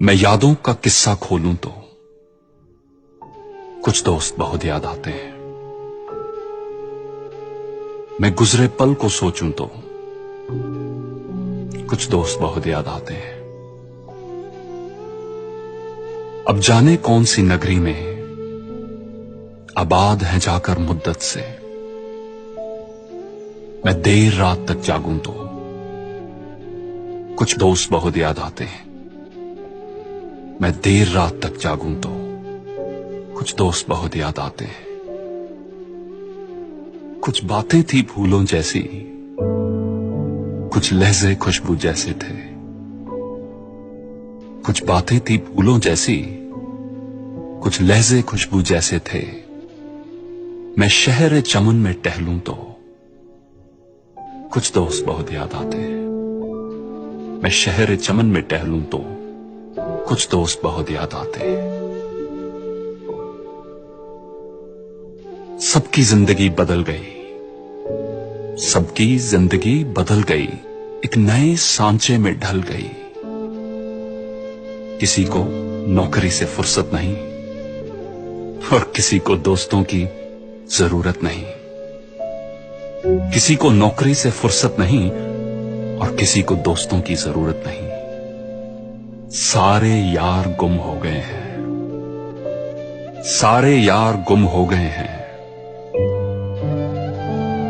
मैं यादों का किस्सा खोलूं तो कुछ दोस्त बहुत याद आते हैं। मैं गुजरे पल को सोचूं तो कुछ दोस्त बहुत याद आते हैं। अब जाने कौन सी नगरी में आबाद है जाकर मुद्दत से, मैं देर रात तक जागूं तो कुछ दोस्त बहुत याद आते हैं। मैं देर रात तक जागूं तो कुछ दोस्त बहुत याद आते हैं। कुछ बातें थी फूलों जैसी, कुछ लहजे खुशबू जैसे थे। कुछ बातें थी फूलों जैसी, कुछ लहजे खुशबू जैसे थे। मैं शहर चमन में टहलूं तो कुछ दोस्त बहुत याद आते हैं। मैं शहर चमन में टहलूं तो कुछ दोस्त बहुत याद आते हैं। सबकी जिंदगी बदल गई, सबकी जिंदगी बदल गई, एक नए सांचे में ढल गई। किसी को नौकरी से फुर्सत नहीं और किसी को दोस्तों की जरूरत नहीं। किसी को नौकरी से फुर्सत नहीं और किसी को दोस्तों की जरूरत नहीं। सारे यार गुम हो गए हैं, सारे यार गुम हो गए हैं।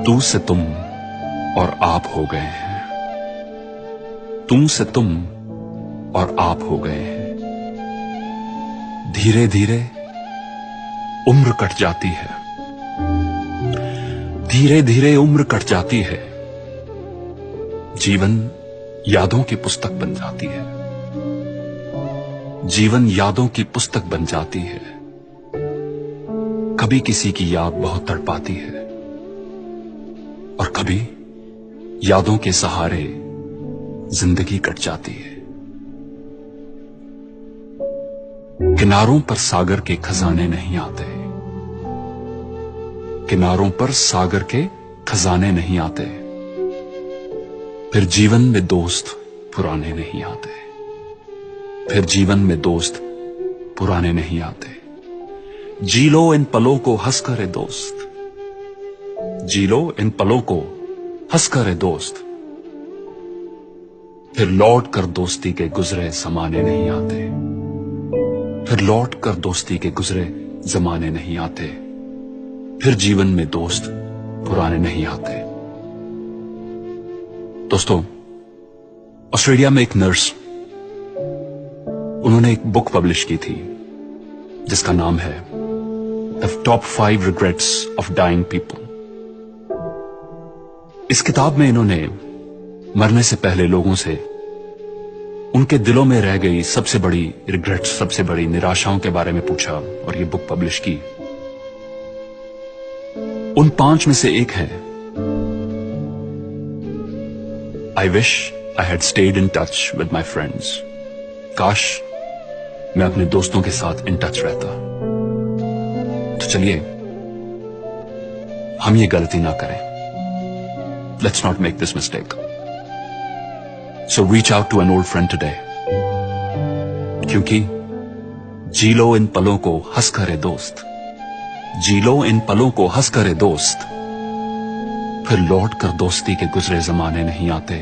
तू से तुम और आप हो गए हैं, तुम से तुम और आप हो गए हैं। धीरे धीरे उम्र कट जाती है, धीरे धीरे उम्र कट जाती है। जीवन यादों की पुस्तक बन जाती है, जीवन यादों की पुस्तक बन जाती है। कभी किसी की याद बहुत तड़पाती है और कभी यादों के सहारे जिंदगी कट जाती है। किनारों पर सागर के खजाने नहीं आते, किनारों पर सागर के खजाने नहीं आते। फिर जीवन में दोस्त पुराने नहीं आते, फिर जीवन में दोस्त पुराने नहीं आते। जी लो इन पलों को हंसकर दोस्त, जी लो इन पलों को हंसकर दोस्त। फिर लौट कर दोस्ती के गुजरे जमाने नहीं आते, फिर लौट कर दोस्ती के गुजरे जमाने नहीं आते। फिर जीवन में दोस्त पुराने नहीं आते। दोस्तों, ऑस्ट्रेलिया में एक नर्स, उन्होंने एक बुक पब्लिश की थी जिसका नाम है the top 5 regrets of dying people. इस किताब में इन्होंने मरने से पहले लोगों से उनके दिलों में रह गई सबसे बड़ी रिग्रेट्स, सबसे बड़ी निराशाओं के बारे में पूछा और ये बुक पब्लिश की। उन 5 में से एक है, I wish I had stayed in touch with my friends. काश मैं अपने दोस्तों के साथ इन टच रहता। तो चलिए हम ये गलती ना करें। Let's not make this mistake. So reach out to an old friend today, क्योंकि जी लो इन पलों को हंस करे दोस्त, जी लो इन पलों को हंस करे दोस्त। फिर लौट कर दोस्ती के गुजरे जमाने नहीं आते।